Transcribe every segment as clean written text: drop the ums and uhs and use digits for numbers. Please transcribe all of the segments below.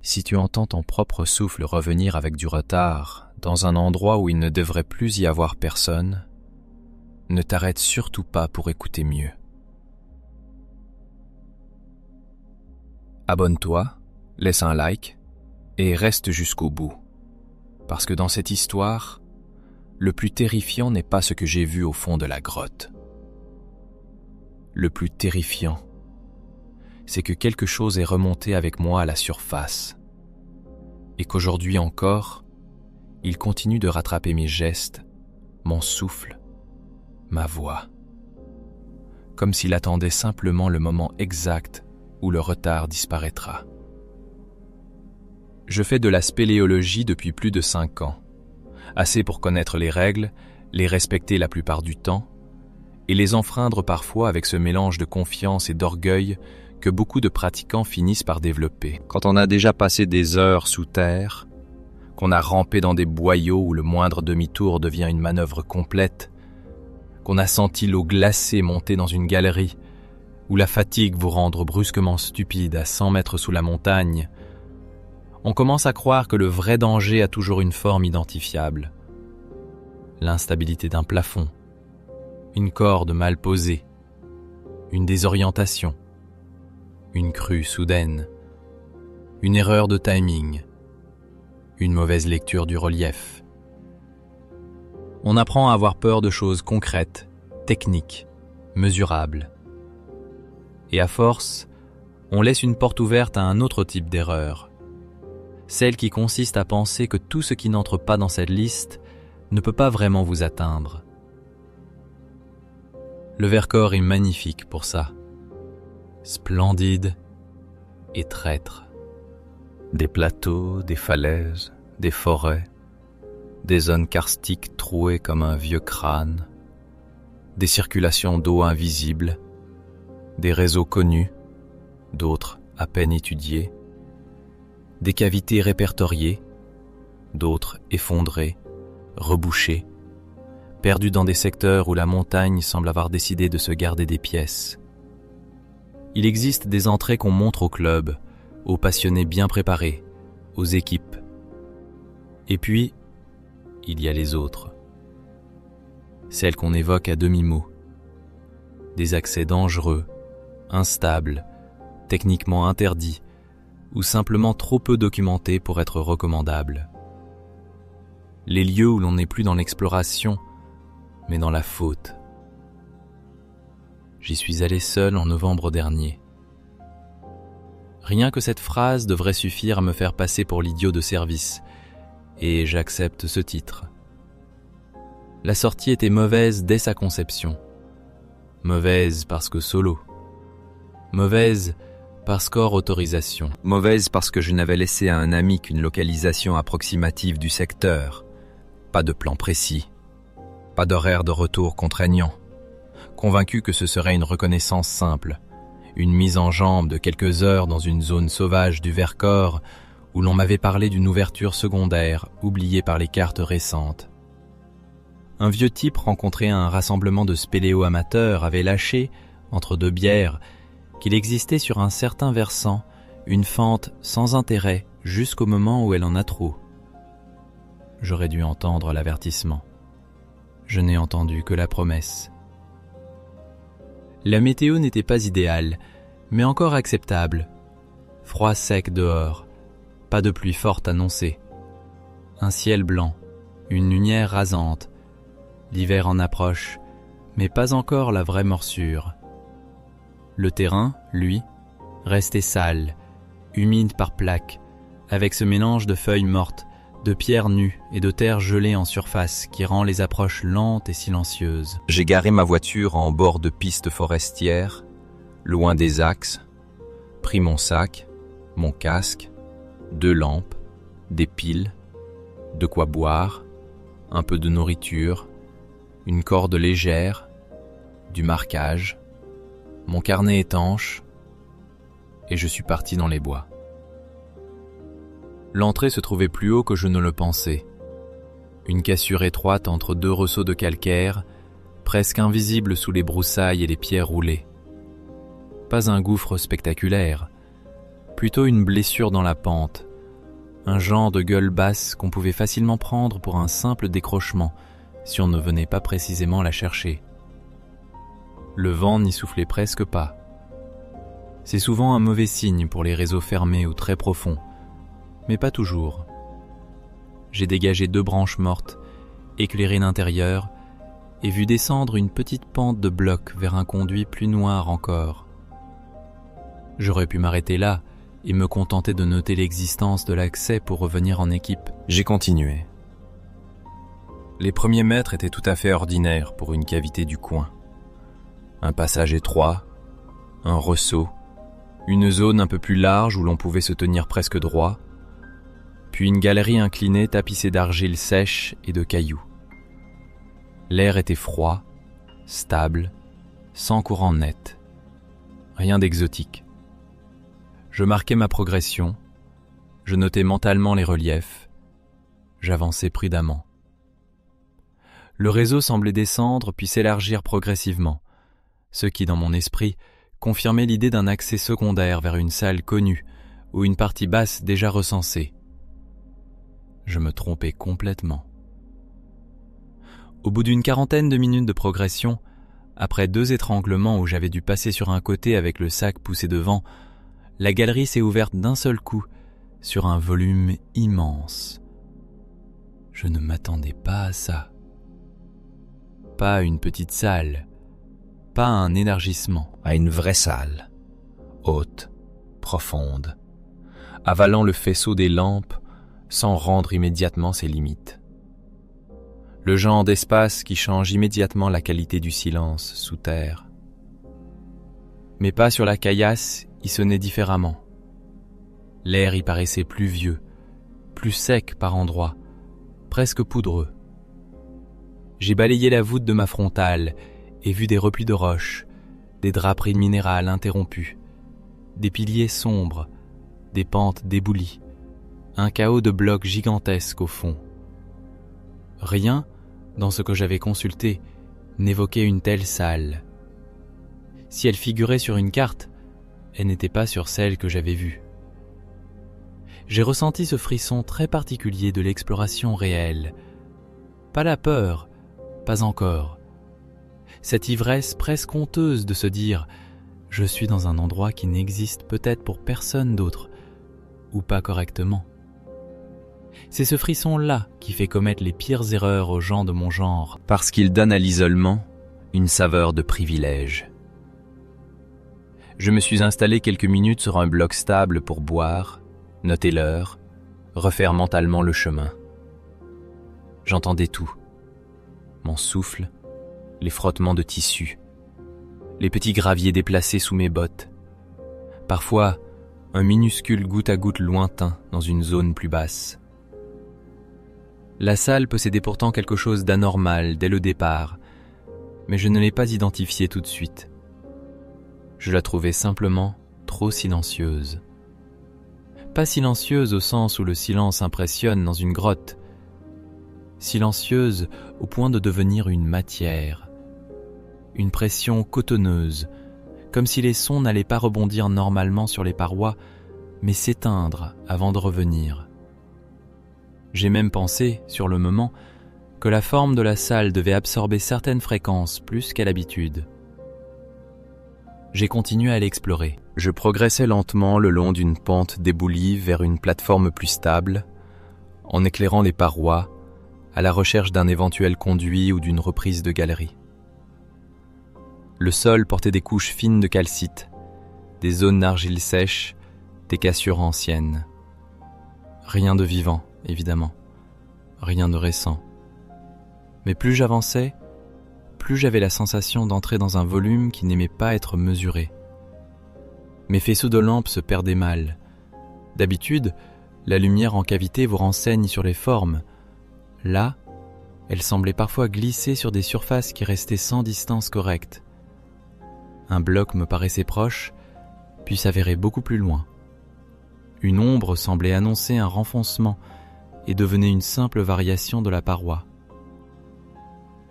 Si tu entends ton propre souffle revenir avec du retard dans un endroit où il ne devrait plus y avoir personne, ne t'arrête surtout pas pour écouter mieux. Abonne-toi, laisse un like et reste jusqu'au bout. Parce que dans cette histoire, le plus terrifiant n'est pas ce que j'ai vu au fond de la grotte. Le plus terrifiant, c'est que quelque chose est remonté avec moi à la surface et qu'aujourd'hui encore, il continue de rattraper mes gestes, mon souffle, ma voix, comme s'il attendait simplement le moment exact où le retard disparaîtra. Je fais de la spéléologie depuis plus de 5 ans, assez pour connaître les règles, les respecter la plupart du temps, et les enfreindre parfois avec ce mélange de confiance et d'orgueil que beaucoup de pratiquants finissent par développer. Quand on a déjà passé des heures sous terre, qu'on a rampé dans des boyaux où le moindre demi-tour devient une manœuvre complète, qu'on a senti l'eau glacée monter dans une galerie, où la fatigue vous rendre brusquement stupide à 100 mètres sous la montagne, on commence à croire que le vrai danger a toujours une forme identifiable. L'instabilité d'un plafond, une corde mal posée, une désorientation, une crue soudaine, une erreur de timing, une mauvaise lecture du relief. On apprend à avoir peur de choses concrètes, techniques, mesurables. Et à force, on laisse une porte ouverte à un autre type d'erreur, celle qui consiste à penser que tout ce qui n'entre pas dans cette liste ne peut pas vraiment vous atteindre. Le Vercors est magnifique pour ça, splendide et traître. Des plateaux, des falaises, des forêts, des zones karstiques trouées comme un vieux crâne, des circulations d'eau invisibles, des réseaux connus, d'autres à peine étudiés, des cavités répertoriées, d'autres effondrées, rebouchées, perdues dans des secteurs où la montagne semble avoir décidé de se garder des pièces. Il existe des entrées qu'on montre au club, aux passionnés bien préparés, aux équipes. Et puis, il y a les autres. Celles qu'on évoque à demi-mot. Des accès dangereux, instables, techniquement interdits, ou simplement trop peu documentés pour être recommandables. Les lieux où l'on n'est plus dans l'exploration, mais dans la faute. J'y suis allé seul en novembre dernier. Rien que cette phrase devrait suffire à me faire passer pour l'idiot de service, et j'accepte ce titre. La sortie était mauvaise dès sa conception. Mauvaise parce que solo. Mauvaise parce qu'hors autorisation. Mauvaise parce que je n'avais laissé à un ami qu'une localisation approximative du secteur. Pas de plan précis. Pas d'horaire de retour contraignant. Convaincu que ce serait une reconnaissance simple. Une mise en jambe de quelques heures dans une zone sauvage du Vercors où l'on m'avait parlé d'une ouverture secondaire oubliée par les cartes récentes. Un vieux type rencontré à un rassemblement de spéléo-amateurs avait lâché, entre deux bières, qu'il existait sur un certain versant une fente sans intérêt jusqu'au moment où elle en a trop. J'aurais dû entendre l'avertissement. Je n'ai entendu que la promesse. La météo n'était pas idéale, mais encore acceptable. Froid sec dehors, pas de pluie forte annoncée. Un ciel blanc, une lumière rasante. L'hiver en approche, mais pas encore la vraie morsure. Le terrain, lui, restait sale, humide par plaques, avec ce mélange de feuilles mortes, de pierres nues et de terre gelée en surface qui rend les approches lentes et silencieuses. J'ai garé ma voiture en bord de piste forestière, loin des axes, pris mon sac, mon casque, 2 lampes, des piles, de quoi boire, un peu de nourriture, une corde légère, du marquage, mon carnet étanche, et je suis parti dans les bois. L'entrée se trouvait plus haut que je ne le pensais. Une cassure étroite entre 2 ressauts de calcaire, presque invisible sous les broussailles et les pierres roulées. Pas un gouffre spectaculaire, plutôt une blessure dans la pente, un genre de gueule basse qu'on pouvait facilement prendre pour un simple décrochement si on ne venait pas précisément la chercher. Le vent n'y soufflait presque pas. C'est souvent un mauvais signe pour les réseaux fermés ou très profonds, mais pas toujours. J'ai dégagé 2 branches mortes, éclairé l'intérieur, et vu descendre une petite pente de blocs vers un conduit plus noir encore. J'aurais pu m'arrêter là et me contenter de noter l'existence de l'accès pour revenir en équipe. J'ai continué. Les premiers mètres étaient tout à fait ordinaires pour une cavité du coin. Un passage étroit, un ressaut, une zone un peu plus large où l'on pouvait se tenir presque droit, puis une galerie inclinée tapissée d'argile sèche et de cailloux. L'air était froid, stable, sans courant net. Rien d'exotique. Je marquais ma progression, je notais mentalement les reliefs, j'avançais prudemment. Le réseau semblait descendre puis s'élargir progressivement, ce qui, dans mon esprit, confirmait l'idée d'un accès secondaire vers une salle connue ou une partie basse déjà recensée. Je me trompais complètement. Au bout d'une 40aine de minutes de progression, après 2 étranglements où j'avais dû passer sur un côté avec le sac poussé devant, la galerie s'est ouverte d'un seul coup sur un volume immense. Je ne m'attendais pas à ça. Pas une petite salle, pas un élargissement. À une vraie salle, haute, profonde, avalant le faisceau des lampes sans rendre immédiatement ses limites. Le genre d'espace qui change immédiatement la qualité du silence sous terre. Mes pas sur la caillasse y sonnaient différemment. L'air y paraissait plus vieux, plus sec par endroits, presque poudreux. J'ai balayé la voûte de ma frontale et vu des replis de roches, des draperies minérales interrompues, des piliers sombres, des pentes déboulies, un chaos de blocs gigantesques au fond. Rien, dans ce que j'avais consulté, n'évoquait une telle salle. Si elle figurait sur une carte, elle n'était pas sur celle que j'avais vue. J'ai ressenti ce frisson très particulier de l'exploration réelle. Pas la peur, pas encore. Cette ivresse presque honteuse de se dire « je suis dans un endroit qui n'existe peut-être pour personne d'autre, ou pas correctement ». C'est ce frisson-là qui fait commettre les pires erreurs aux gens de mon genre, parce qu'il donne à l'isolement une saveur de privilège. Je me suis installé quelques minutes sur un bloc stable pour boire, noter l'heure, refaire mentalement le chemin. J'entendais tout. Mon souffle, les frottements de tissu, les petits graviers déplacés sous mes bottes. Parfois, un minuscule goutte à goutte lointain dans une zone plus basse. La salle possédait pourtant quelque chose d'anormal dès le départ, mais je ne l'ai pas identifiée tout de suite. Je la trouvais simplement trop silencieuse. Pas silencieuse au sens où le silence impressionne dans une grotte. Silencieuse au point de devenir une matière. Une pression cotonneuse, comme si les sons n'allaient pas rebondir normalement sur les parois, mais s'éteindre avant de revenir. J'ai même pensé, sur le moment, que la forme de la salle devait absorber certaines fréquences plus qu'à l'habitude. J'ai continué à l'explorer. Je progressais lentement le long d'une pente déboulie vers une plateforme plus stable, en éclairant les parois, à la recherche d'un éventuel conduit ou d'une reprise de galerie. Le sol portait des couches fines de calcite, des zones d'argile sèche, des cassures anciennes. Rien de vivant, évidemment, rien de récent. Mais plus j'avançais, plus j'avais la sensation d'entrer dans un volume qui n'aimait pas être mesuré. Mes faisceaux de lampes se perdaient mal. D'habitude, la lumière en cavité vous renseigne sur les formes. Là, elle semblait parfois glisser sur des surfaces qui restaient sans distance correcte. Un bloc me paraissait proche, puis s'avérait beaucoup plus loin. Une ombre semblait annoncer un renfoncement et devenait une simple variation de la paroi.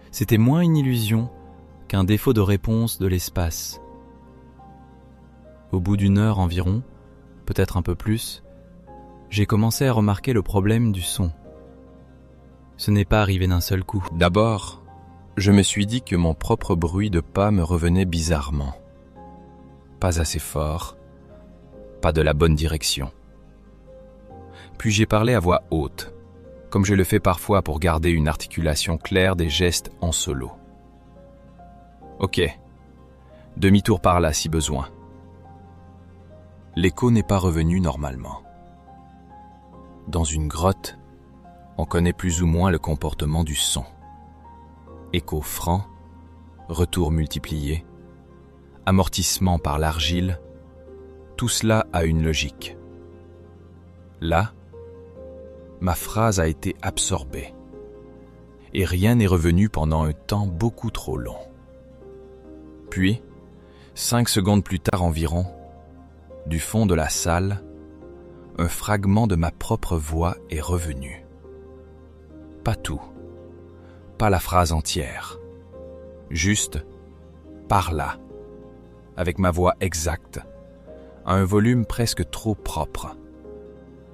C'était moins une illusion qu'un défaut de réponse de l'espace. Au bout d'1 heure environ, peut-être un peu plus, J'ai commencé à remarquer le problème du son. Ce n'est pas arrivé d'un seul coup. D'abord, je me suis dit que mon propre bruit de pas me revenait bizarrement. Pas assez fort, pas de la bonne direction. Puis j'ai parlé à voix haute, comme je le fais parfois pour garder une articulation claire des gestes en solo. Ok, demi-tour par là si besoin. L'écho n'est pas revenu normalement. Dans une grotte, on connaît plus ou moins le comportement du son. Écho franc, retour multiplié, amortissement par l'argile, tout cela a une logique. Là, ma phrase a été absorbée, et rien n'est revenu pendant un temps beaucoup trop long. Puis, 5 secondes plus tard environ, du fond de la salle, un fragment de ma propre voix est revenu. Pas tout, pas la phrase entière, juste « par là », avec ma voix exacte, à un volume presque trop propre,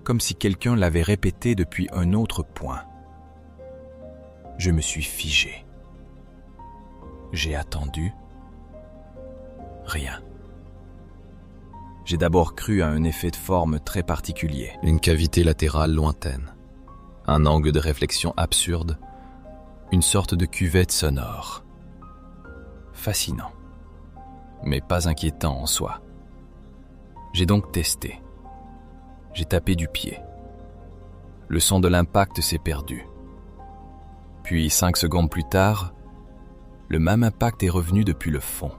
comme si quelqu'un l'avait répété depuis un autre point. Je me suis figé. J'ai attendu. Rien. J'ai d'abord cru à un effet de forme très particulier, une cavité latérale lointaine, un angle de réflexion absurde, une sorte de cuvette sonore. Fascinant, mais pas inquiétant en soi. J'ai donc testé. J'ai tapé du pied. Le son de l'impact s'est perdu. Puis 5 secondes plus tard, le même impact est revenu depuis le fond.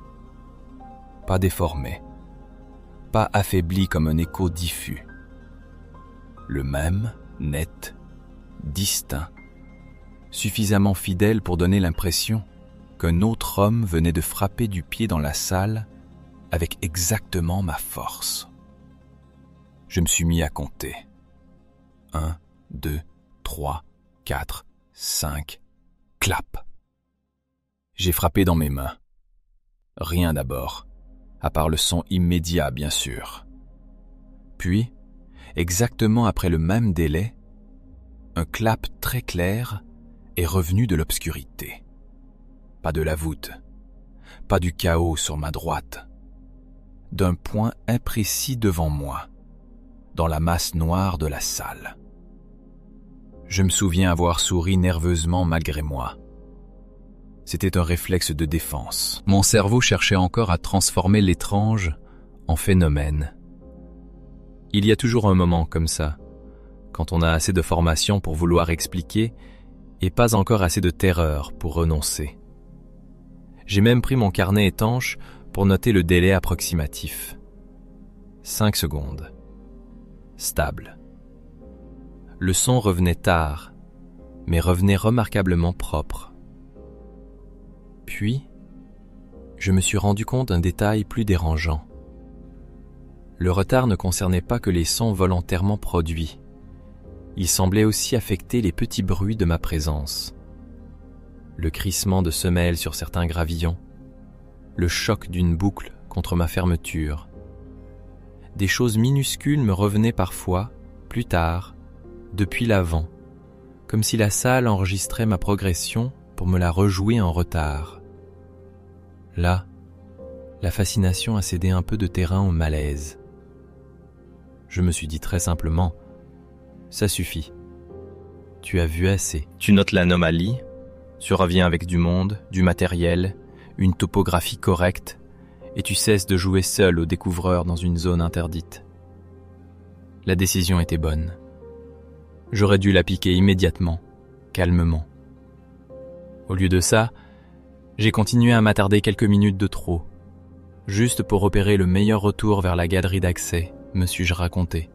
Pas déformé, pas affaibli comme un écho diffus. Le même, net, distinct, suffisamment fidèle pour donner l'impression qu'un autre homme venait de frapper du pied dans la salle avec exactement ma force. Je me suis mis à compter. 1, 2, 3, 4, 5, clap. J'ai frappé dans mes mains. Rien d'abord, à part le son immédiat bien sûr. Puis, exactement après le même délai, un clap très clair est revenu de l'obscurité. Pas de la voûte, pas du chaos sur ma droite, d'un point imprécis devant moi, dans la masse noire de la salle. Je me souviens avoir souri nerveusement malgré moi. C'était un réflexe de défense. Mon cerveau cherchait encore à transformer l'étrange en phénomène. Il y a toujours un moment comme ça, quand on a assez de formation pour vouloir expliquer et pas encore assez de terreur pour renoncer. J'ai même pris mon carnet étanche pour noter le délai approximatif. 5 secondes. Stable. Le son revenait tard, mais revenait remarquablement propre. Puis, je me suis rendu compte d'un détail plus dérangeant. Le retard ne concernait pas que les sons volontairement produits. Il semblait aussi affecter les petits bruits de ma présence. Le crissement de semelles sur certains gravillons, le choc d'une boucle contre ma fermeture. Des choses minuscules me revenaient parfois, plus tard, depuis l'avant, comme si la salle enregistrait ma progression pour me la rejouer en retard. Là, la fascination a cédé un peu de terrain au malaise. Je me suis dit très simplement, ça suffit. Tu as vu assez. Tu notes l'anomalie, tu reviens avec du monde, du matériel, une topographie correcte, et tu cesses de jouer seul au découvreur dans une zone interdite. La décision était bonne. J'aurais dû la piquer immédiatement, calmement. Au lieu de ça, j'ai continué à m'attarder quelques minutes de trop, juste pour opérer le meilleur retour vers la galerie d'accès, me suis-je raconté.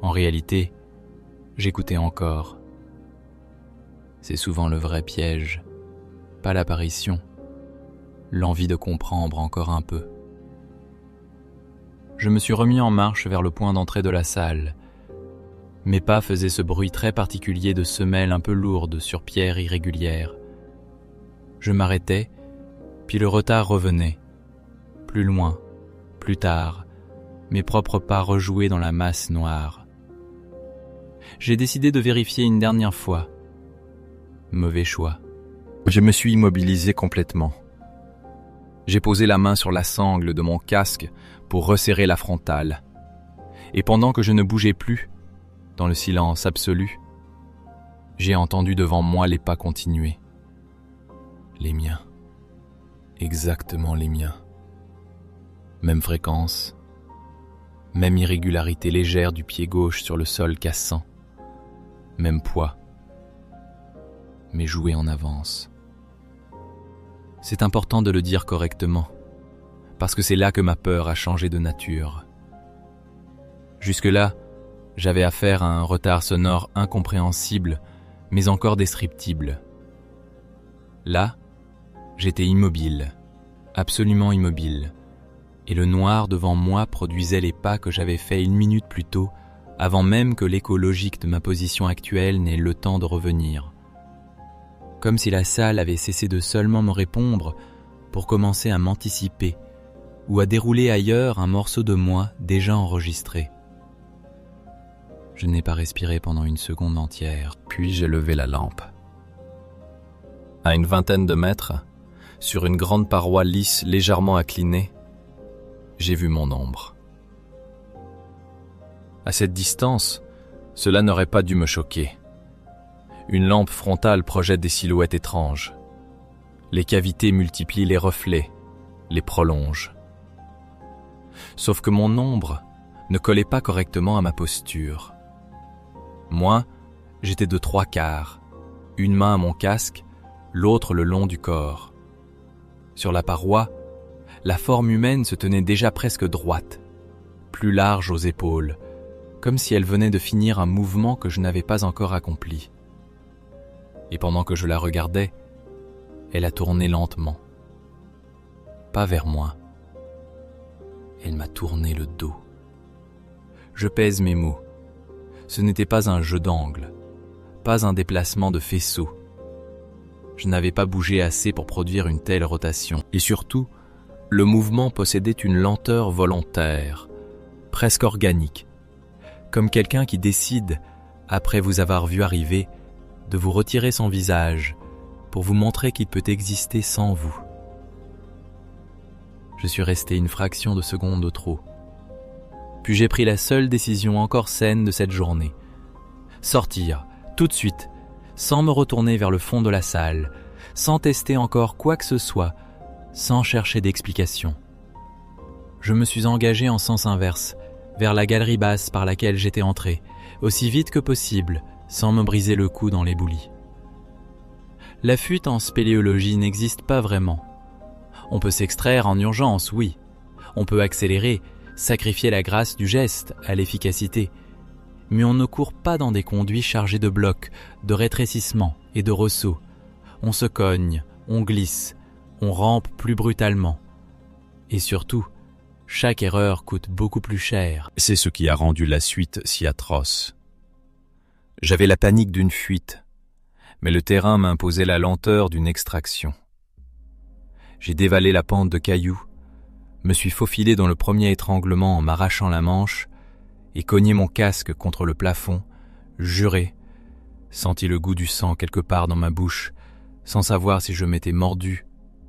En réalité, j'écoutais encore. C'est souvent le vrai piège, pas l'apparition, l'envie de comprendre encore un peu. Je me suis remis en marche vers le point d'entrée de la salle. Mes pas faisaient ce bruit très particulier de semelles un peu lourdes sur pierres irrégulières. Je m'arrêtais, puis le retard revenait. Plus loin, plus tard, mes propres pas rejoués dans la masse noire. J'ai décidé de vérifier une dernière fois. Mauvais choix. Je me suis immobilisé complètement. J'ai posé la main sur la sangle de mon casque pour resserrer la frontale. Et pendant que je ne bougeais plus, dans le silence absolu, j'ai entendu devant moi les pas continuer. Les miens. Exactement les miens. Même fréquence, même irrégularité légère du pied gauche sur le sol cassant, même poids, mais joué en avance. C'est important de le dire correctement, parce que c'est là que ma peur a changé de nature. Jusque-là, j'avais affaire à un retard sonore incompréhensible, mais encore descriptible. Là, j'étais immobile, absolument immobile, et le noir devant moi produisait les pas que j'avais faits 1 minute plus tôt, avant même que l'écho logique de ma position actuelle n'ait le temps de revenir. Comme si la salle avait cessé de seulement me répondre pour commencer à m'anticiper ou à dérouler ailleurs un morceau de moi déjà enregistré. Je n'ai pas respiré pendant 1 seconde entière, puis j'ai levé la lampe. À une vingtaine de mètres, sur une grande paroi lisse légèrement inclinée, j'ai vu mon ombre. À cette distance, cela n'aurait pas dû me choquer. Une lampe frontale projette des silhouettes étranges. Les cavités multiplient les reflets, les prolongent. Sauf que mon ombre ne collait pas correctement à ma posture. Moi, j'étais de 3/4, une main à mon casque, l'autre le long du corps. Sur la paroi, la forme humaine se tenait déjà presque droite, plus large aux épaules, comme si elle venait de finir un mouvement que je n'avais pas encore accompli. Et pendant que je la regardais, elle a tourné lentement. Pas vers moi. Elle m'a tourné le dos. Je pèse mes mots. Ce n'était pas un jeu d'angle, pas un déplacement de faisceau. Je n'avais pas bougé assez pour produire une telle rotation. Et surtout, le mouvement possédait une lenteur volontaire, presque organique, comme quelqu'un qui décide, après vous avoir vu arriver, de vous retirer son visage pour vous montrer qu'il peut exister sans vous. Je suis resté 1 fraction de seconde de trop. Puis j'ai pris la seule décision encore saine de cette journée. Sortir, tout de suite, sans me retourner vers le fond de la salle, sans tester encore quoi que ce soit, sans chercher d'explication. Je me suis engagé en sens inverse, vers la galerie basse par laquelle j'étais entré, aussi vite que possible, sans me briser le cou dans l'éboulis. La fuite en spéléologie n'existe pas vraiment. On peut s'extraire en urgence, oui. On peut accélérer, sacrifier la grâce du geste à l'efficacité. Mais on ne court pas dans des conduits chargés de blocs, de rétrécissements et de ressauts. On se cogne, on glisse, on rampe plus brutalement. Et surtout, chaque erreur coûte beaucoup plus cher. C'est ce qui a rendu la suite si atroce. J'avais la panique d'une fuite, mais le terrain m'imposait la lenteur d'une extraction. J'ai dévalé la pente de cailloux, me suis faufilé dans le premier étranglement en m'arrachant la manche et cogné mon casque contre le plafond, juré, senti le goût du sang quelque part dans ma bouche, sans savoir si je m'étais mordu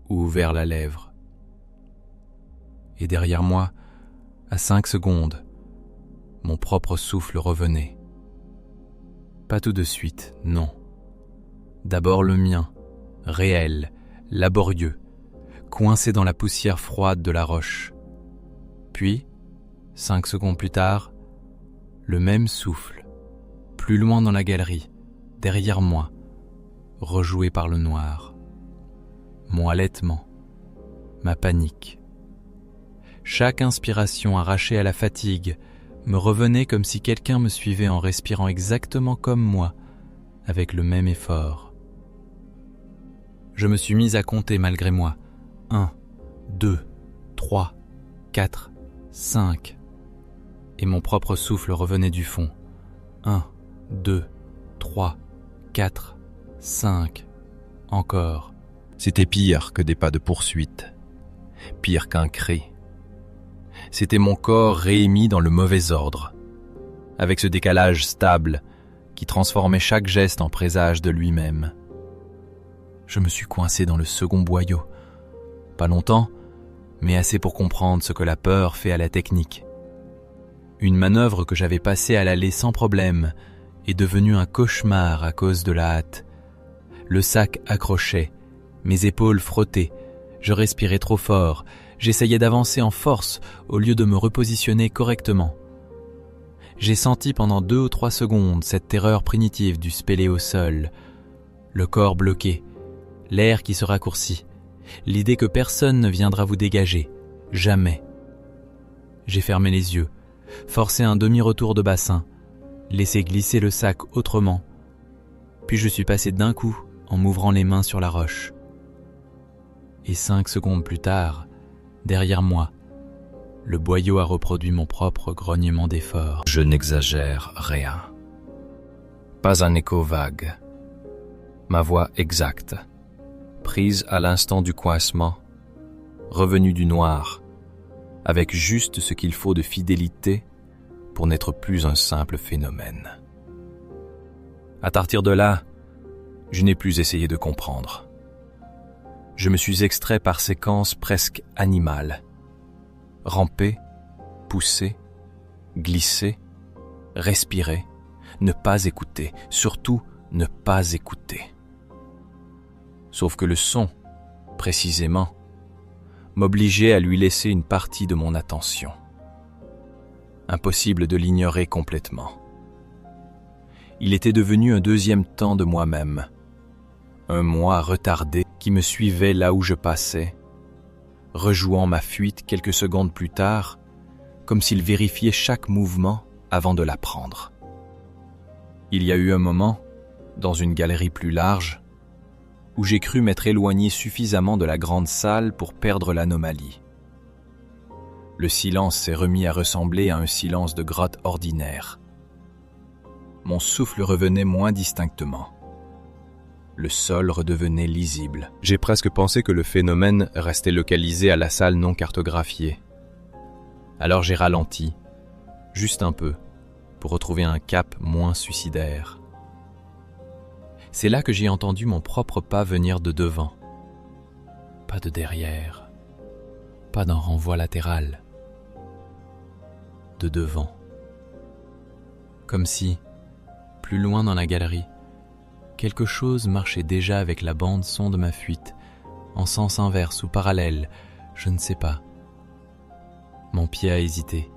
ou ouvert la lèvre. Et derrière moi, à 5 secondes, mon propre souffle revenait. Pas tout de suite, non. D'abord le mien, réel, laborieux, coincé dans la poussière froide de la roche. Puis, 5 secondes plus tard, le même souffle, plus loin dans la galerie, derrière moi, rejoué par le noir. Mon halètement, ma panique. Chaque inspiration arrachée à la fatigue me revenait comme si quelqu'un me suivait en respirant exactement comme moi, avec le même effort. Je me suis mis à compter malgré moi. 1, 2, 3, 4, 5. Et mon propre souffle revenait du fond. 1, 2, 3, 4, 5. Encore. C'était pire que des pas de poursuite. Pire qu'un cri. C'était mon corps réémis dans le mauvais ordre, avec ce décalage stable qui transformait chaque geste en présage de lui-même. Je me suis coincé dans le second boyau. Pas longtemps, mais assez pour comprendre ce que la peur fait à la technique. Une manœuvre que j'avais passée à l'aller sans problème est devenue un cauchemar à cause de la hâte. Le sac accrochait, mes épaules frottaient, je respirais trop fort, j'essayais d'avancer en force au lieu de me repositionner correctement. J'ai senti pendant 2 ou 3 secondes cette terreur primitive du spéléo au sol, le corps bloqué, l'air qui se raccourcit, l'idée que personne ne viendra vous dégager, jamais. J'ai fermé les yeux, forcé un demi-retour de bassin, laissé glisser le sac autrement, puis je suis passé d'un coup en m'ouvrant les mains sur la roche. Et 5 secondes plus tard, derrière moi, le boyau a reproduit mon propre grognement d'effort. Je n'exagère rien. Pas un écho vague. Ma voix exacte, prise à l'instant du coincement, revenue du noir, avec juste ce qu'il faut de fidélité pour n'être plus un simple phénomène. À partir de là, je n'ai plus essayé de comprendre. Je me suis extrait par séquences presque animales. Ramper, pousser, glisser, respirer, ne pas écouter, surtout ne pas écouter. Sauf que le son, précisément, m'obligeait à lui laisser une partie de mon attention. Impossible de l'ignorer complètement. Il était devenu un deuxième temps de moi-même, un moi retardé qui me suivait là où je passais, rejouant ma fuite quelques secondes plus tard, comme s'il vérifiait chaque mouvement avant de la prendre. Il y a eu un moment, dans une galerie plus large, où j'ai cru m'être éloigné suffisamment de la grande salle pour perdre l'anomalie. Le silence s'est remis à ressembler à un silence de grotte ordinaire. Mon souffle revenait moins distinctement. Le sol redevenait lisible. J'ai presque pensé que le phénomène restait localisé à la salle non cartographiée. Alors j'ai ralenti, juste un peu, pour retrouver un cap moins suicidaire. C'est là que j'ai entendu mon propre pas venir de devant. Pas de derrière, pas d'un renvoi latéral. De devant. Comme si, plus loin dans la galerie, quelque chose marchait déjà avec la bande son de ma fuite, en sens inverse ou parallèle, je ne sais pas. Mon pied a hésité,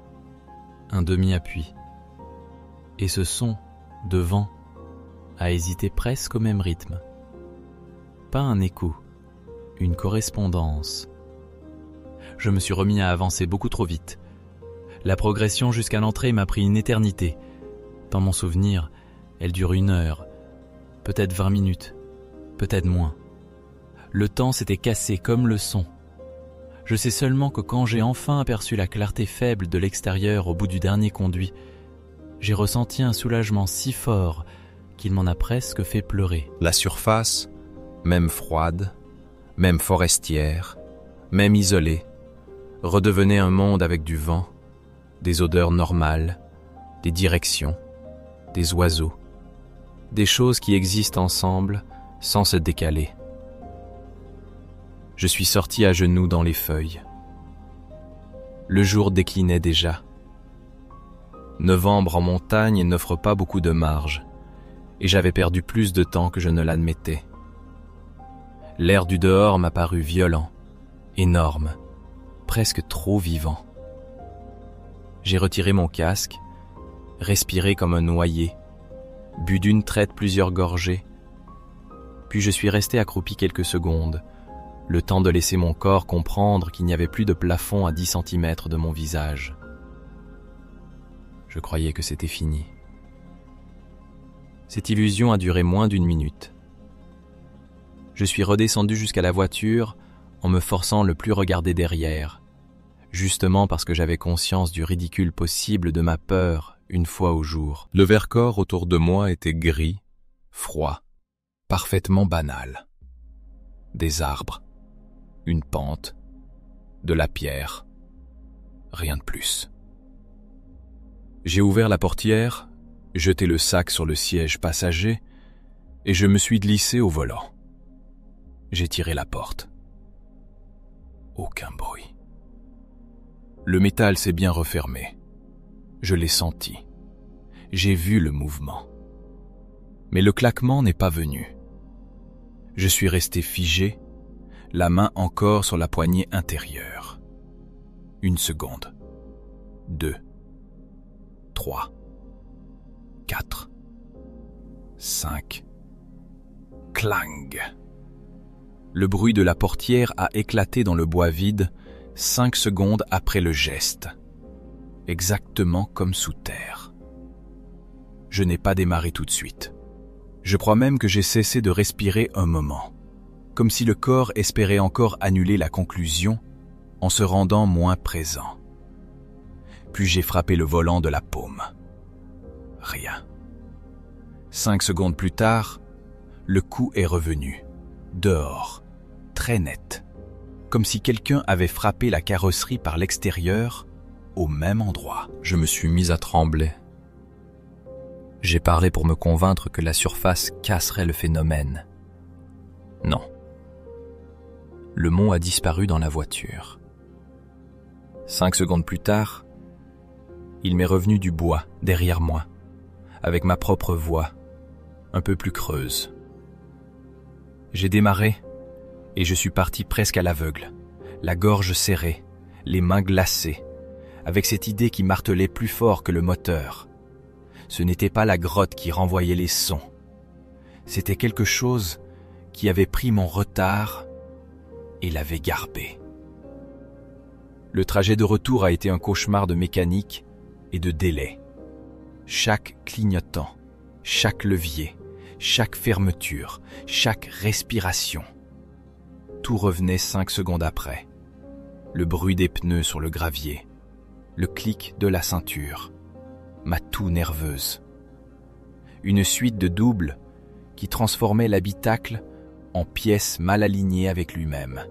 un demi-appui. Et ce son, devant, a hésité presque au même rythme. Pas un écho, une correspondance. Je me suis remis à avancer beaucoup trop vite. La progression jusqu'à l'entrée m'a pris une éternité. Dans mon souvenir, elle dure 1 heure, peut-être 20 minutes, peut-être moins. Le temps s'était cassé comme le son. Je sais seulement que quand j'ai enfin aperçu la clarté faible de l'extérieur au bout du dernier conduit, j'ai ressenti un soulagement si fort qu'il m'en a presque fait pleurer. La surface, même froide, même forestière, même isolée, redevenait un monde avec du vent, des odeurs normales, des directions, des oiseaux, des choses qui existent ensemble sans se décaler. Je suis sorti à genoux dans les feuilles. Le jour déclinait déjà. Novembre en montagne n'offre pas beaucoup de marge, et j'avais perdu plus de temps que je ne l'admettais. L'air du dehors m'a paru violent, énorme, presque trop vivant. J'ai retiré mon casque, respiré comme un noyé, bu d'une traite plusieurs gorgées, puis je suis resté accroupi quelques secondes, le temps de laisser mon corps comprendre qu'il n'y avait plus de plafond à 10 cm de mon visage. Je croyais que c'était fini. Cette illusion a duré moins d'1 minute. Je suis redescendu jusqu'à la voiture en me forçant le plus regarder derrière, justement parce que j'avais conscience du ridicule possible de ma peur une fois au jour. Le Vercors autour de moi était gris, froid, parfaitement banal. Des arbres, une pente, de la pierre. Rien de plus. J'ai ouvert la portière, jeté le sac sur le siège passager et je me suis glissé au volant. J'ai tiré la porte. Aucun bruit. Le métal s'est bien refermé. Je l'ai senti. J'ai vu le mouvement. Mais le claquement n'est pas venu. Je suis resté figé, la main encore sur la poignée intérieure. 1 seconde. 2. 3. 4. 5. Clang. Le bruit de la portière a éclaté dans le bois vide 5 secondes après le geste. Exactement comme sous terre. Je n'ai pas démarré tout de suite. Je crois même que j'ai cessé de respirer un moment, comme si le corps espérait encore annuler la conclusion en se rendant moins présent. Puis j'ai frappé le volant de la paume. Rien. 5 secondes plus tard, le coup est revenu, dehors, très net, comme si quelqu'un avait frappé la carrosserie par l'extérieur, au même endroit. Je me suis mis à trembler. J'ai parlé pour me convaincre que la surface casserait le phénomène. Non. Le mot a disparu dans la voiture. 5 secondes plus tard, il m'est revenu du bois derrière moi, avec ma propre voix, un peu plus creuse. J'ai démarré et je suis parti presque à l'aveugle, la gorge serrée, les mains glacées, avec cette idée qui martelait plus fort que le moteur. Ce n'était pas la grotte qui renvoyait les sons. C'était quelque chose qui avait pris mon retard et l'avait garbé. Le trajet de retour a été un cauchemar de mécanique et de délai. Chaque clignotant, chaque levier, chaque fermeture, chaque respiration. Tout revenait 5 secondes après. Le bruit des pneus sur le gravier, le clic de la ceinture, ma toux nerveuse. Une suite de doubles qui transformait l'habitacle en pièces mal alignées avec lui-même.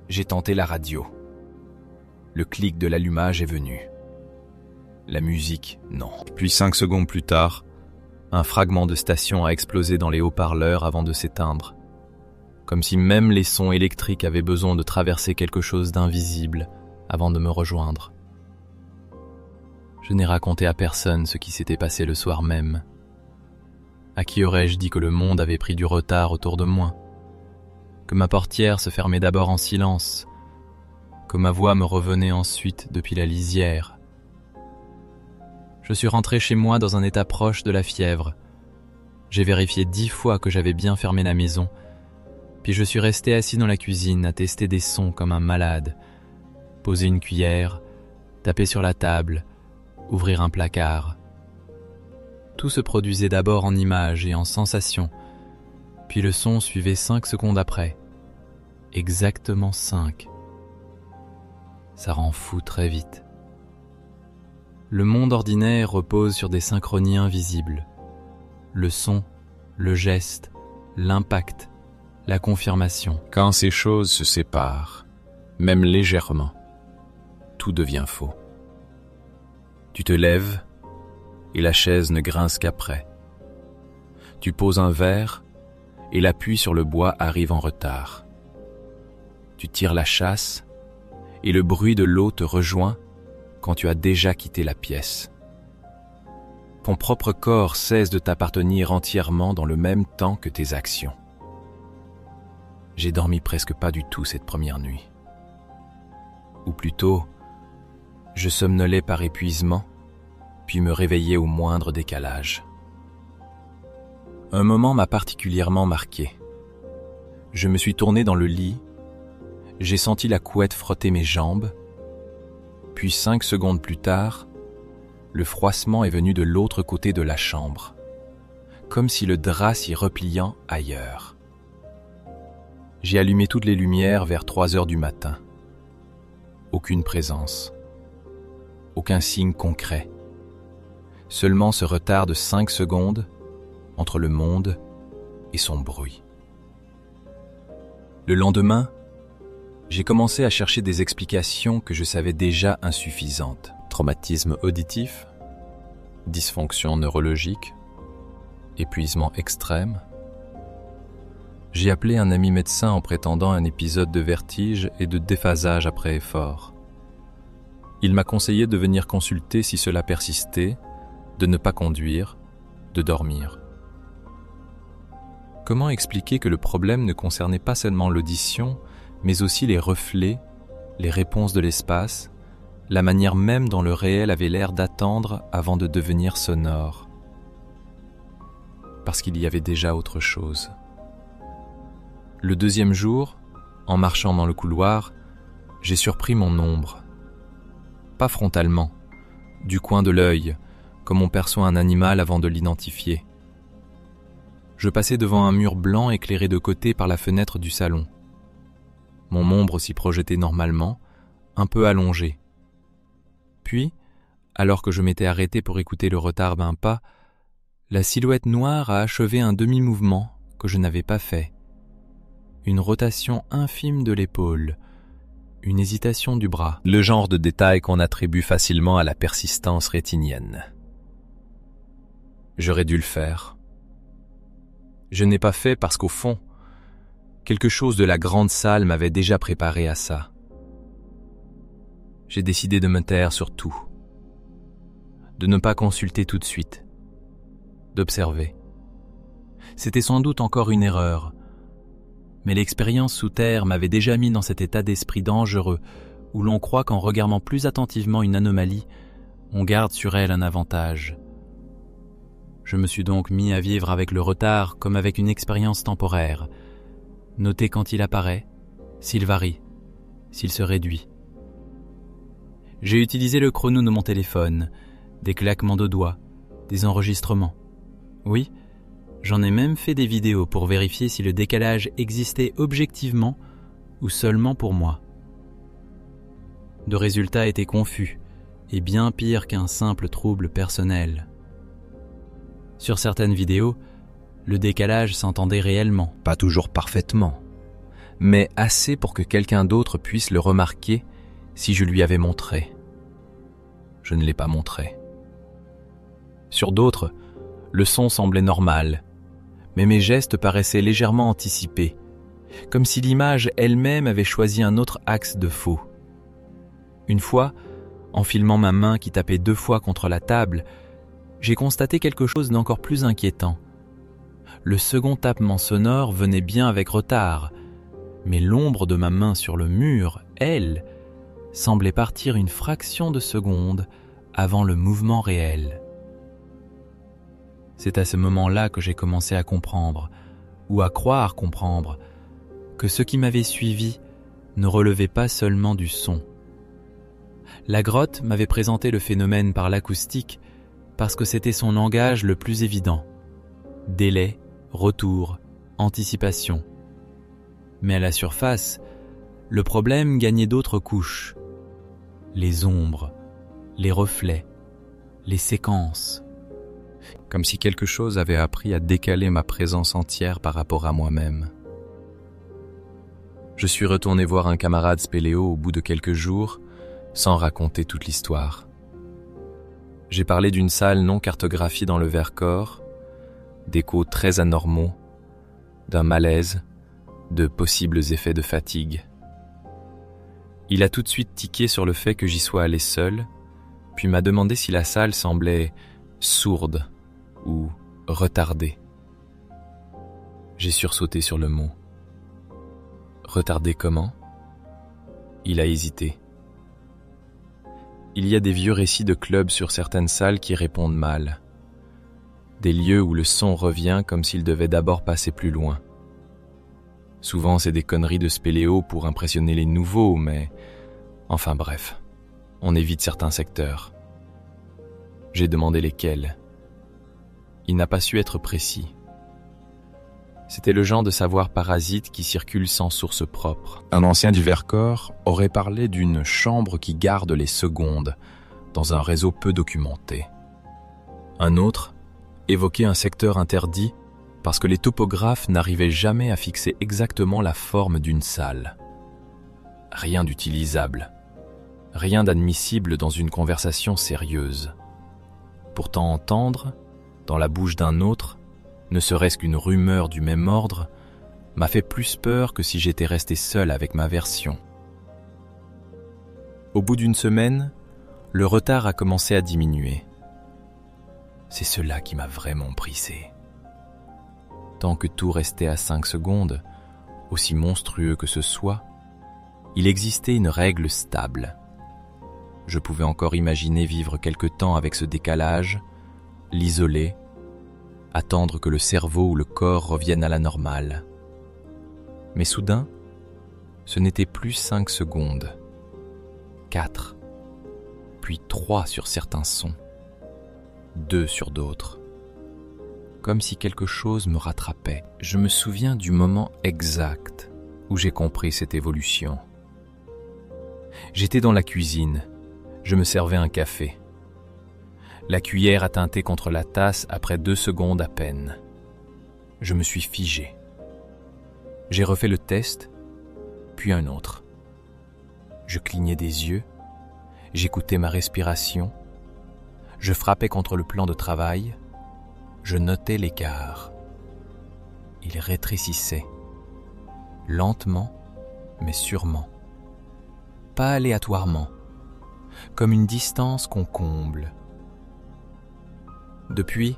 J'ai tenté la radio. Le clic de l'allumage est venu. La musique, non. Puis 5 secondes plus tard, un fragment de station a explosé dans les haut-parleurs avant de s'éteindre. Comme si même les sons électriques avaient besoin de traverser quelque chose d'invisible avant de me rejoindre. Je n'ai raconté à personne ce qui s'était passé le soir même. À qui aurais-je dit que le monde avait pris du retard autour de moi, que ma portière se fermait d'abord en silence, que ma voix me revenait ensuite depuis la lisière. Je suis rentré chez moi dans un état proche de la fièvre. J'ai vérifié 10 fois que j'avais bien fermé la maison, puis je suis resté assis dans la cuisine à tester des sons comme un malade, poser une cuillère, taper sur la table, ouvrir un placard. Tout se produisait d'abord en images et en sensations, puis le son suivait 5 secondes après. Exactement 5. Ça rend fou très vite. Le monde ordinaire repose sur des synchronies invisibles. Le son, le geste, l'impact, la confirmation. Quand ces choses se séparent, même légèrement, tout devient faux. Tu te lèves et la chaise ne grince qu'après. Tu poses un verre et l'appui sur le bois arrive en retard. Tu tires la chasse et le bruit de l'eau te rejoint quand tu as déjà quitté la pièce. Ton propre corps cesse de t'appartenir entièrement dans le même temps que tes actions. J'ai dormi presque pas du tout cette première nuit. Ou plutôt, je somnolais par épuisement, puis me réveillais au moindre décalage. Un moment m'a particulièrement marqué. Je me suis tourné dans le lit, j'ai senti la couette frotter mes jambes, puis 5 secondes plus tard, le froissement est venu de l'autre côté de la chambre, comme si le drap s'y repliant ailleurs. J'ai allumé toutes les lumières vers 3 heures du matin. Aucune présence, aucun signe concret. Seulement ce retard de 5 secondes entre le monde et son bruit. Le lendemain, J'ai commencé à chercher des explications que je savais déjà insuffisantes. Traumatisme auditif, dysfonction neurologique, épuisement extrême. J'ai appelé un ami médecin en prétendant un épisode de vertige et de déphasage après effort. Il m'a conseillé de venir consulter si cela persistait, de ne pas conduire, de dormir. Comment expliquer que le problème ne concernait pas seulement l'audition, mais aussi les reflets, les réponses de l'espace, la manière même dont le réel avait l'air d'attendre avant de devenir sonore. Parce qu'il y avait déjà autre chose. Le deuxième jour, en marchant dans le couloir, j'ai surpris mon ombre. Pas frontalement, du coin de l'œil, comme on perçoit un animal avant de l'identifier. Je passais devant un mur blanc éclairé de côté par la fenêtre du salon. Mon ombre s'y projetait normalement, un peu allongée. Puis, alors que je m'étais arrêté pour écouter le retard d'un pas, la silhouette noire a achevé un demi-mouvement que je n'avais pas fait. Une rotation infime de l'épaule, une hésitation du bras. Le genre de détail qu'on attribue facilement à la persistance rétinienne. J'aurais dû le faire. Je n'ai pas fait parce qu'au fond, quelque chose de la grande salle m'avait déjà préparé à ça. J'ai décidé de me taire sur tout, de ne pas consulter tout de suite, d'observer. C'était sans doute encore une erreur, mais l'expérience sous terre m'avait déjà mis dans cet état d'esprit dangereux où l'on croit qu'en regardant plus attentivement une anomalie, on garde sur elle un avantage. Je me suis donc mis à vivre avec le retard comme avec une expérience temporaire, noter quand il apparaît, s'il varie, s'il se réduit. J'ai utilisé le chrono de mon téléphone, des claquements de doigts, des enregistrements. Oui, j'en ai même fait des vidéos pour vérifier si le décalage existait objectivement ou seulement pour moi. Le résultat était confus et bien pire qu'un simple trouble personnel. Sur certaines vidéos, le décalage s'entendait réellement. Pas toujours parfaitement, mais assez pour que quelqu'un d'autre puisse le remarquer si je lui avais montré. Je ne l'ai pas montré. Sur d'autres, le son semblait normal, mais mes gestes paraissaient légèrement anticipés, comme si l'image elle-même avait choisi un autre axe de faux. Une fois, en filmant ma main qui tapait 2 fois contre la table, j'ai constaté quelque chose d'encore plus inquiétant. Le second tapement sonore venait bien avec retard, mais l'ombre de ma main sur le mur, elle, semblait partir une fraction de seconde avant le mouvement réel. C'est à ce moment-là que j'ai commencé à comprendre, ou à croire comprendre, que ce qui m'avait suivi ne relevait pas seulement du son. La grotte m'avait présenté le phénomène par l'acoustique parce que c'était son langage le plus évident. Délai, retour, anticipation. Mais à la surface, le problème gagnait d'autres couches. Les ombres, les reflets, les séquences. Comme si quelque chose avait appris à décaler ma présence entière par rapport à moi-même. Je suis retourné voir un camarade spéléo au bout de quelques jours, sans raconter toute l'histoire. J'ai parlé d'une salle non cartographiée dans le Vercors, d'échos très anormaux, d'un malaise, de possibles effets de fatigue. Il a tout de suite tiqué sur le fait que j'y sois allé seul, puis m'a demandé si la salle semblait sourde ou retardée. J'ai sursauté sur le mot. Retardée comment ? Il a hésité. Il y a des vieux récits de clubs sur certaines salles qui répondent mal. Des lieux où le son revient comme s'il devait d'abord passer plus loin. Souvent, c'est des conneries de spéléo pour impressionner les nouveaux, mais... Enfin bref, on évite certains secteurs. J'ai demandé lesquels. Il n'a pas su être précis. C'était le genre de savoir parasite qui circule sans source propre. Un ancien du Vercors aurait parlé d'une chambre qui garde les secondes dans un réseau peu documenté. Un autre évoquait un secteur interdit parce que les topographes n'arrivaient jamais à fixer exactement la forme d'une salle. Rien d'utilisable. Rien d'admissible dans une conversation sérieuse. Pourtant entendre, dans la bouche d'un autre, ne serait-ce qu'une rumeur du même ordre, m'a fait plus peur que si j'étais resté seul avec ma version. Au bout d'une semaine, le retard a commencé à diminuer. C'est cela qui m'a vraiment brisé. Tant que tout restait à 5 secondes, aussi monstrueux que ce soit, il existait une règle stable. Je pouvais encore imaginer vivre quelque temps avec ce décalage, l'isoler, attendre que le cerveau ou le corps reviennent à la normale. Mais soudain, ce n'était plus 5 secondes, 4, puis 3 sur certains sons, 2 sur d'autres. Comme si quelque chose me rattrapait. Je me souviens du moment exact où j'ai compris cette évolution. J'étais dans la cuisine, je me servais un café. La cuillère a teinté contre la tasse après 2 secondes à peine. Je me suis figé. J'ai refait le test, puis un autre. Je clignais des yeux, j'écoutais ma respiration, je frappais contre le plan de travail, je notais l'écart. Il rétrécissait, lentement mais sûrement, pas aléatoirement, comme une distance qu'on comble. Depuis,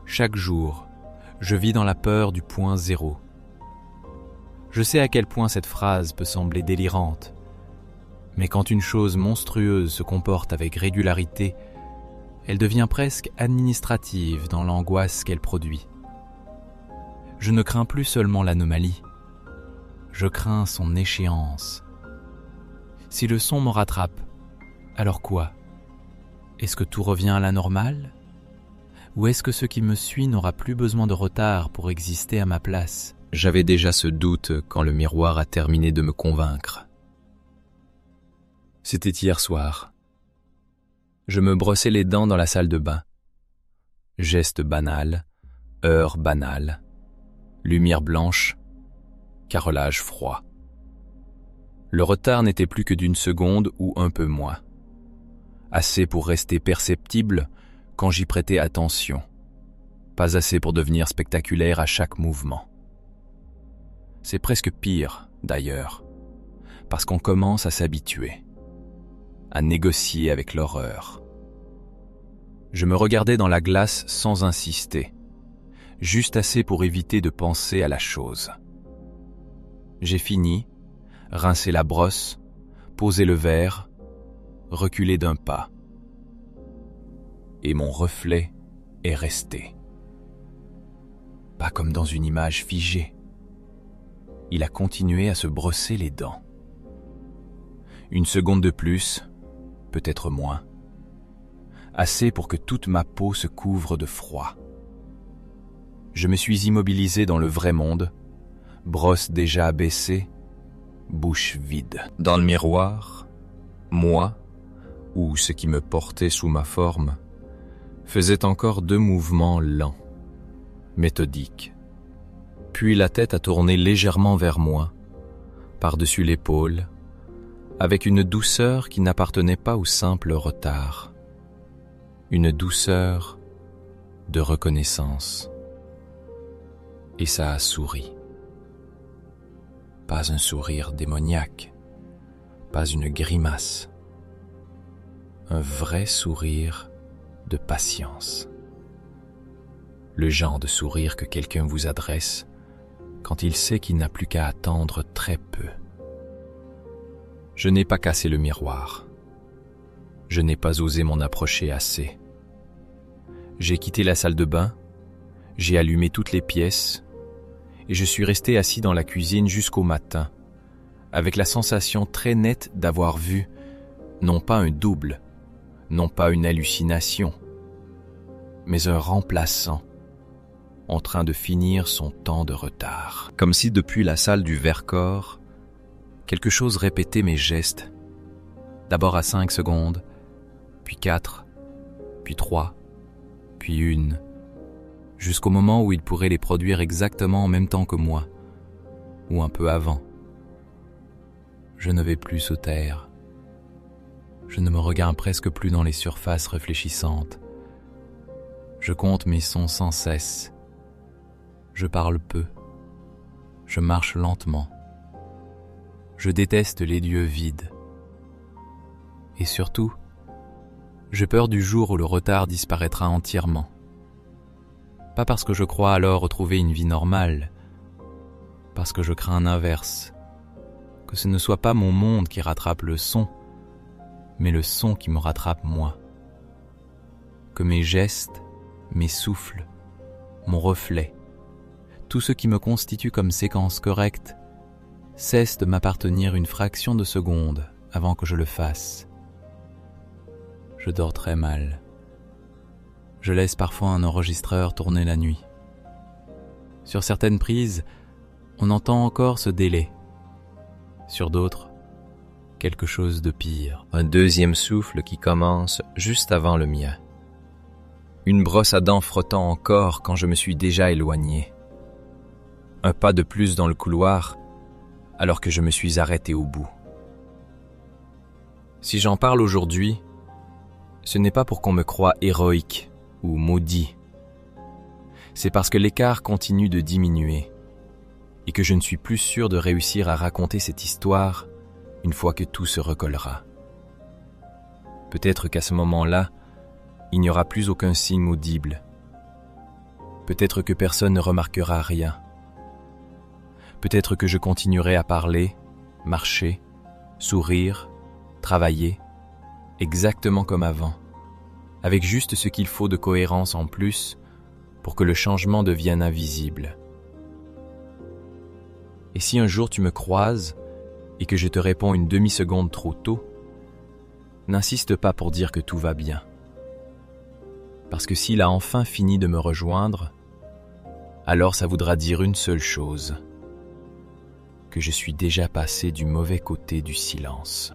chaque jour, je vis dans la peur du point zéro. Je sais à quel point cette phrase peut sembler délirante, mais quand une chose monstrueuse se comporte avec régularité, elle devient presque administrative dans l'angoisse qu'elle produit. Je ne crains plus seulement l'anomalie, je crains son échéance. Si le son me rattrape, alors quoi? Est-ce que tout revient à la normale? Ou est-ce que ce qui me suit n'aura plus besoin de retard pour exister à ma place? J'avais déjà ce doute quand le miroir a terminé de me convaincre. C'était hier soir. Je me brossais les dents dans la salle de bain. Geste banal, heure banale, lumière blanche, carrelage froid. Le retard n'était plus que d'1 seconde ou un peu moins. Assez pour rester perceptible quand j'y prêtais attention. Pas assez pour devenir spectaculaire à chaque mouvement. C'est presque pire, d'ailleurs, parce qu'on commence à s'habituer, à négocier avec l'horreur. Je me regardais dans la glace sans insister, juste assez pour éviter de penser à la chose. J'ai fini, rincé la brosse, posé le verre, reculé d'un pas. Et mon reflet est resté. Pas comme dans une image figée. Il a continué à se brosser les dents. 1 seconde de plus, peut-être moins. Assez pour que toute ma peau se couvre de froid. Je me suis immobilisé dans le vrai monde, brosse déjà abaissée, bouche vide. Dans le miroir, moi, ou ce qui me portait sous ma forme, faisait encore 2 mouvements lents, méthodiques. Puis la tête a tourné légèrement vers moi, par-dessus l'épaule, avec une douceur qui n'appartenait pas au simple retard. Une douceur de reconnaissance. Et ça a souri. Pas un sourire démoniaque, pas une grimace. Un vrai sourire de patience. Le genre de sourire que quelqu'un vous adresse quand il sait qu'il n'a plus qu'à attendre très peu. Je n'ai pas cassé le miroir. Je n'ai pas osé m'en approcher assez. J'ai quitté la salle de bain, j'ai allumé toutes les pièces et je suis resté assis dans la cuisine jusqu'au matin, avec la sensation très nette d'avoir vu, non pas un double, non pas une hallucination, mais un remplaçant, en train de finir son temps de retard. Comme si depuis la salle du Vercors, quelque chose répétait mes gestes, d'abord à 5 secondes, puis 4, puis 3, puis 1, jusqu'au moment où il pourrait les produire exactement en même temps que moi, ou un peu avant. Je ne vais plus sous terre. Je ne me regarde presque plus dans les surfaces réfléchissantes. Je compte mes sons sans cesse. Je parle peu. Je marche lentement. Je déteste les lieux vides. Et surtout, j'ai peur du jour où le retard disparaîtra entièrement. Pas parce que je crois alors retrouver une vie normale, parce que je crains l'inverse, que ce ne soit pas mon monde qui rattrape le son, mais le son qui me rattrape moi. Que mes gestes, mes souffles, mon reflet, tout ce qui me constitue comme séquence correcte, cesse de m'appartenir une fraction de seconde avant que je le fasse. Je dors très mal. Je laisse parfois un enregistreur tourner la nuit. Sur certaines prises, on entend encore ce délai. Sur d'autres, quelque chose de pire. Un deuxième souffle qui commence juste avant le mien. Une brosse à dents frottant encore quand je me suis déjà éloigné. Un pas de plus dans le couloir alors que je me suis arrêté au bout. Si j'en parle aujourd'hui, ce n'est pas pour qu'on me croie héroïque ou maudit. C'est parce que l'écart continue de diminuer et que je ne suis plus sûr de réussir à raconter cette histoire une fois que tout se recollera. Peut-être qu'à ce moment-là, il n'y aura plus aucun signe audible. Peut-être que personne ne remarquera rien. Peut-être que je continuerai à parler, marcher, sourire, travailler, exactement comme avant, avec juste ce qu'il faut de cohérence en plus pour que le changement devienne invisible. Et si un jour tu me croises et que je te réponds une demi-seconde trop tôt, n'insiste pas pour dire que tout va bien. Parce que s'il a enfin fini de me rejoindre, alors ça voudra dire une seule chose, que je suis déjà passé du mauvais côté du silence.